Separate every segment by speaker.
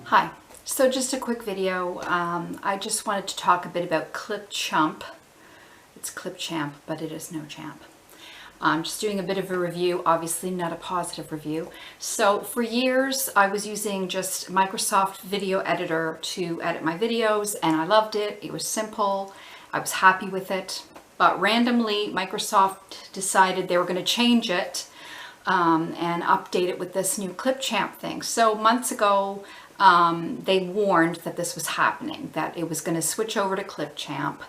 Speaker 1: Hi, so just a quick video. I just wanted to talk a bit about ClipChump. It's ClipChamp, but it is no champ. I'm just doing a bit of a review, obviously not a positive review. So for years I was using just Microsoft Video Editor to edit my videos and I loved it. It was simple. I was happy with it. But randomly Microsoft decided they were going to change it and update it with this new ClipChamp thing. So months ago they warned that this was happening, that it was going to switch over to ClipChamp.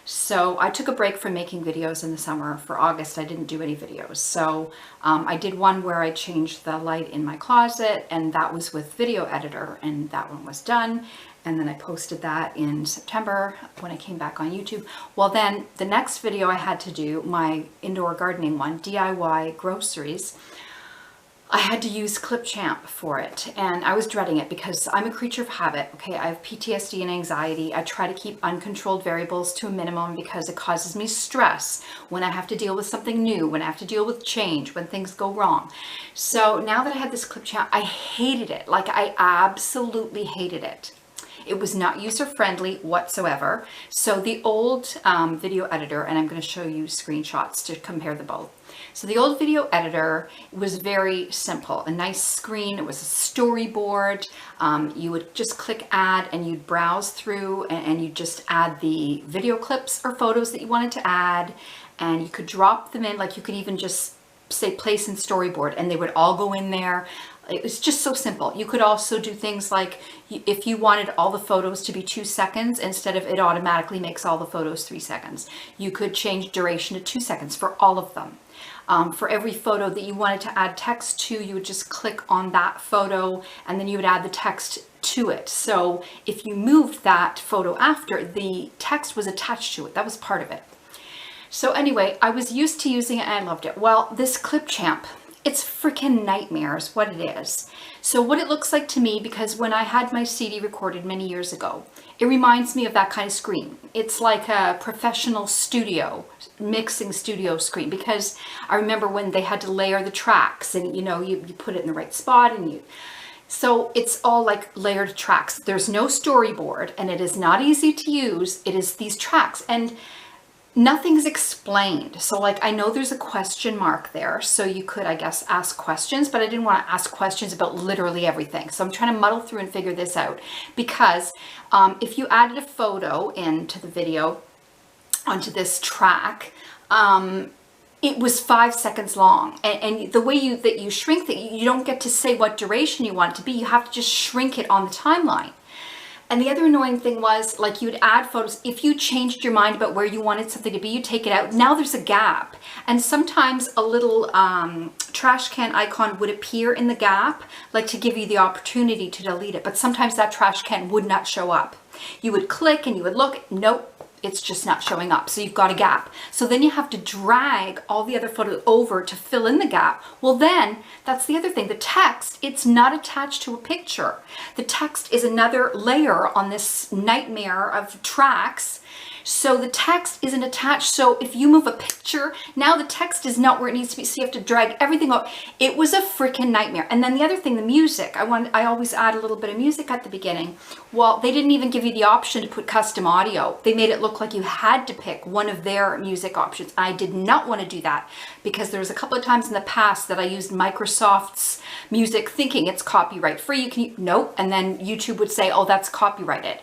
Speaker 1: So I took a break from making videos in the summer. For August, I didn't do any videos. So I did one where I changed the light in my closet, and that was with Video Editor, and that one was done. And then I posted that in September when I came back on YouTube. Well, then the next video I had to do, my indoor gardening one, DIY groceries, I had to use ClipChamp for it, and I was dreading it because I'm a creature of habit. Okay, I have PTSD and anxiety. I try to keep uncontrolled variables to a minimum because it causes me stress when I have to deal with something new, when I have to deal with change, when things go wrong. So now that I had this ClipChamp, I hated it. Like, I absolutely hated it. It was not user-friendly whatsoever. So the old video editor, and I'm going to show you screenshots to compare the both. So the old video editor was very simple, a nice screen. It was a storyboard. You would just click add and you'd browse through and you'd just add the video clips or photos that you wanted to add, and you could drop them in. Like, you could even just say place in storyboard and they would all go in there. It was just so simple. You could also do things like, if you wanted all the photos to be 2 seconds, instead of it automatically makes all the photos 3 seconds, you could change duration to 2 seconds for all of them. For every photo that you wanted to add text to, you would just click on that photo and then you would add the text to it. So if you moved that photo after, the text was attached to it. That was part of it. So anyway, I was used to using it and I loved it. Well, this ClipChamp, it's freaking nightmares what it is. So what it looks like to me, because when I had my CD recorded many years ago, it reminds me of that kind of screen. It's like a professional studio, mixing studio screen, because I remember when they had to layer the tracks and you put it in the right spot and so it's all like layered tracks. There's no storyboard and it is not easy to use. It is these tracks and nothing's explained. So like, I know there's a question mark there, so you could, I guess, ask questions, but I didn't want to ask questions about literally everything. So I'm trying to muddle through and figure this out, because if you added a photo into the video onto this track, it was 5 seconds long, and the way that you shrink that, you don't get to say what duration you want it to be. You have to just shrink it on the timeline. And the other annoying thing was, like, you'd add photos. If you changed your mind about where you wanted something to be, you take it out. Now there's a gap. And sometimes a little trash can icon would appear in the gap, like to give you the opportunity to delete it. But sometimes that trash can would not show up. You would click and you would look, nope, it's just not showing up. So you've got a gap. So then you have to drag all the other photos over to fill in the gap. Well, then that's the other thing. The text, it's not attached to a picture. The text is another layer on this nightmare of tracks. So the text isn't attached. So if you move a picture, now the text is not where it needs to be. So you have to drag everything out. It was a freaking nightmare. And then the other thing, the music. I always add a little bit of music at the beginning. Well, they didn't even give you the option to put custom audio. They made it look like you had to pick one of their music options. I did not want to do that, because there was a couple of times in the past that I used Microsoft's music thinking it's copyright free. You can, nope. And then YouTube would say, oh, that's copyrighted.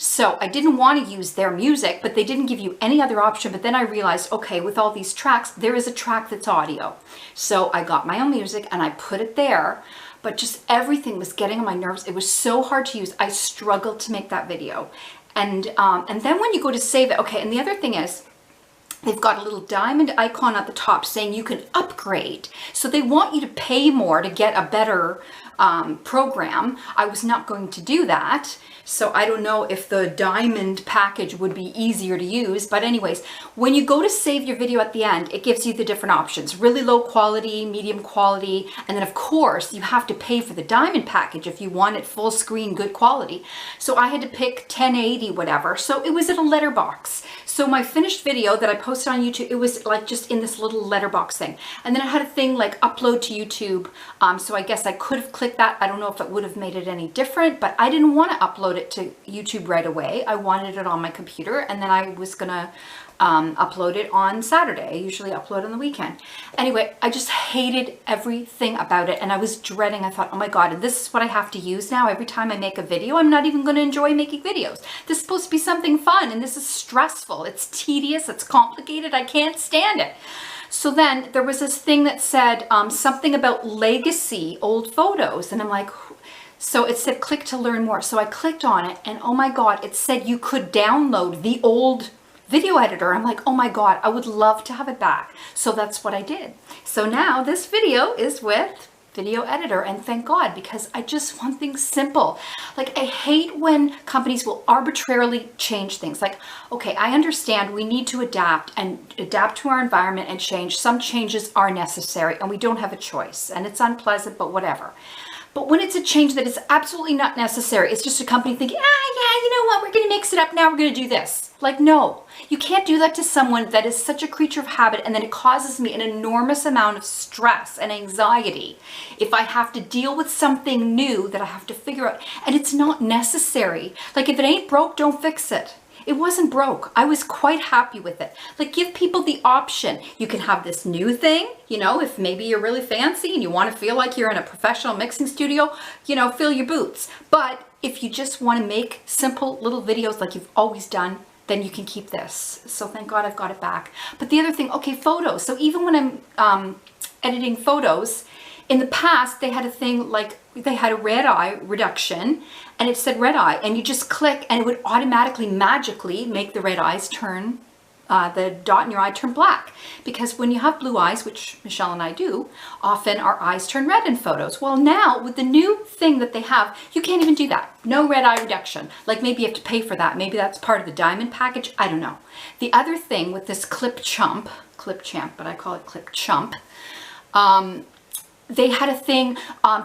Speaker 1: So I didn't want to use their music, but they didn't give you any other option. But then I realized, okay, with all these tracks, there is a track that's audio. So I got my own music and I put it there, but just everything was getting on my nerves. It was so hard to use. I struggled to make that video. And then when you go to save it, okay, and the other thing is, they've got a little diamond icon at the top saying you can upgrade. So they want you to pay more to get a better program. I was not going to do that. So I don't know if the diamond package would be easier to use. But anyways, when you go to save your video at the end, it gives you the different options: really low quality, medium quality, and then of course you have to pay for the diamond package if you want it full screen, good quality. So I had to pick 1080 whatever. So it was in a letterbox. So my finished video that I posted on YouTube, it was like just in this little letterbox thing. And then I had a thing like upload to YouTube. So I guess I could have clicked clicked that, I don't know if it would have made it any different, but I didn't want to upload it to YouTube right away. I wanted it on my computer, and then I was gonna upload it on Saturday. I usually upload on the weekend. Anyway, I just hated everything about it, and I was dreading. I thought, oh my God, and this is what I have to use now every time I make a video. I'm not even going to enjoy making videos. This is supposed to be something fun, and this is stressful. It's tedious. It's complicated. I can't stand it. So then there was this thing that said something about legacy old photos, and I'm like, so it said click to learn more. So I clicked on it, and oh my God, it said you could download the old video editor. I'm like, oh my God, I would love to have it back. So that's what I did. So now this video is with video editor, and thank God, because I just want things simple. Like, I hate when companies will arbitrarily change things. Like, okay, I understand we need to adapt to our environment and change. Some changes are necessary and we don't have a choice, and it's unpleasant, but whatever. But when it's a change that is absolutely not necessary, it's just a company thinking, yeah, you know what, we're going to mix it up now, we're going to do this. Like, no, you can't do that to someone that is such a creature of habit, and then it causes me an enormous amount of stress and anxiety if I have to deal with something new that I have to figure out, and it's not necessary. Like, if it ain't broke, don't fix it. It wasn't broke. I was quite happy with it. Like, give people the option. You can have this new thing, you know, if maybe you're really fancy and you want to feel like you're in a professional mixing studio, you know, fill your boots. But if you just want to make simple little videos like you've always done, then you can keep this. So thank God I've got it back. But the other thing, okay, photos. So even when I'm editing photos, in the past, they had a thing like they had a red eye reduction, and it said red eye, and you just click and it would automatically, magically make the red eyes turn, the dot in your eye turn black. Because when you have blue eyes, which Michelle and I do, often our eyes turn red in photos. Well, now with the new thing that they have, you can't even do that. No red eye reduction. Like, maybe you have to pay for that. Maybe that's part of the diamond package. I don't know. The other thing with this ClipChump, but I call it ClipChump, they had a thing,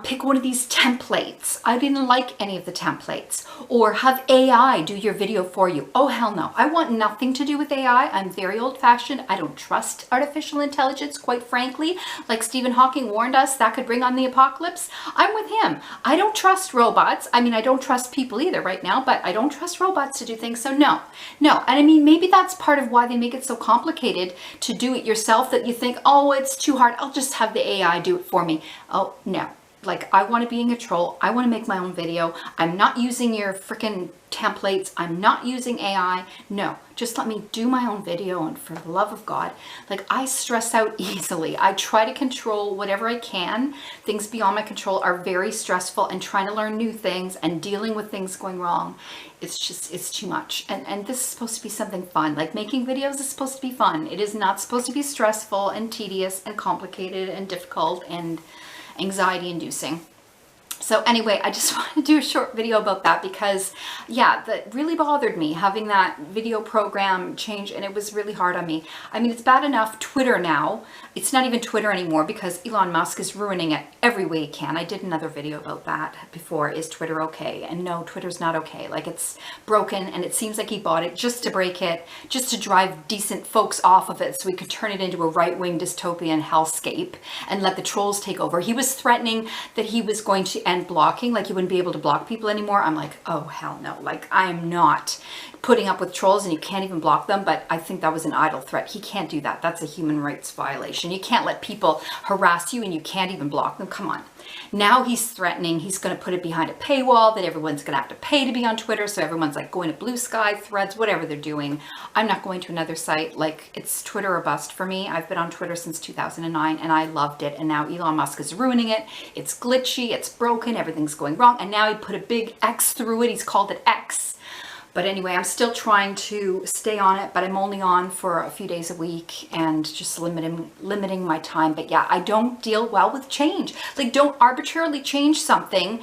Speaker 1: pick one of these templates. I didn't like any of the templates. Or have AI do your video for you. Oh, hell no. I want nothing to do with AI. I'm very old-fashioned. I don't trust artificial intelligence, quite frankly. Like Stephen Hawking warned us, that could bring on the apocalypse. I'm with him. I don't trust robots. I mean, I don't trust people either right now, but I don't trust robots to do things, so no. No, and I mean, maybe that's part of why they make it so complicated to do it yourself, that you think, oh, it's too hard. I'll just have the AI do it for me. Oh, no. Like, I want to be in control. I want to make my own video. I'm not using your freaking templates. I'm not using AI. No, just let me do my own video, and for the love of God, like, I stress out easily. I try to control whatever I can. Things beyond my control are very stressful, and trying to learn new things and dealing with things going wrong, it's too much. And this is supposed to be something fun. Like, making videos is supposed to be fun. It is not supposed to be stressful and tedious and complicated and difficult and anxiety inducing. So anyway, I just wanted to do a short video about that because, yeah, that really bothered me, having that video program change, and it was really hard on me. I mean, it's bad enough Twitter now. It's not even Twitter anymore because Elon Musk is ruining it every way he can. I did another video about that before. Is Twitter okay? And no, Twitter's not okay. Like, it's broken, and it seems like he bought it just to break it, just to drive decent folks off of it so he could turn it into a right-wing dystopian hellscape and let the trolls take over. He was threatening that he was going to end blocking, like you wouldn't be able to block people anymore. I'm like, oh, hell no. Like, I am not putting up with trolls, and you can't even block them. But I think that was an idle threat. He can't do that. That's a human rights violation. You can't let people harass you and you can't even block them. Come on. Now he's threatening he's going to put it behind a paywall, that everyone's going to have to pay to be on Twitter. So everyone's like going to Blue Sky, Threads, whatever they're doing. I'm not going to another site. Like, it's Twitter or bust for me. I've been on Twitter since 2009 and I loved it. And now Elon Musk is ruining it. It's glitchy. It's broken. Everything's going wrong. And now he put a big X through it. He's called it X. But anyway, I'm still trying to stay on it, but I'm only on for a few days a week and just limiting my time. But yeah, I don't deal well with change. Like, don't arbitrarily change something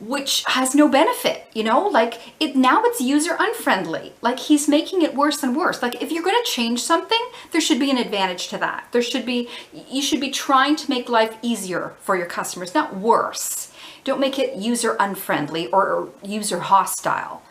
Speaker 1: which has no benefit, you know? Like, now it's user unfriendly. Like, he's making it worse and worse. Like, if you're going to change something, there should be an advantage to that. You should be trying to make life easier for your customers, not worse. Don't make it user unfriendly or user hostile.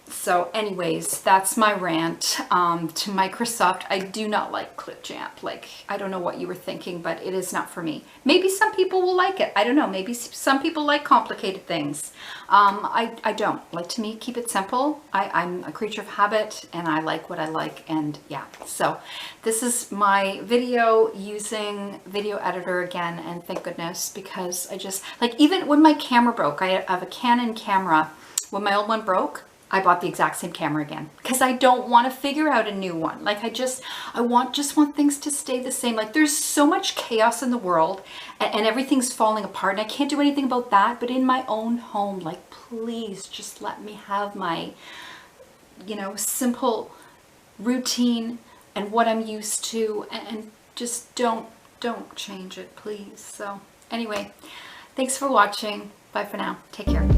Speaker 1: So anyways, that's my rant to Microsoft. I do not like ClipChump. Like, I don't know what you were thinking, but it is not for me. Maybe some people will like it. I don't know. Maybe some people like complicated things. I don't. Like, to me, keep it simple. I'm a creature of habit, and I like what I like, and yeah. So this is my video using video editor again, and thank goodness, because I just, like, even when my camera broke, I have a Canon camera. When my old one broke, I bought the exact same camera again because I don't want to figure out a new one. Like, I just want things to stay the same. Like, there's so much chaos in the world and everything's falling apart, and I can't do anything about that. But in my own home, like, please just let me have my, you know, simple routine and what I'm used to, and just don't change it, please. So anyway, thanks for watching. Bye for now. Take care.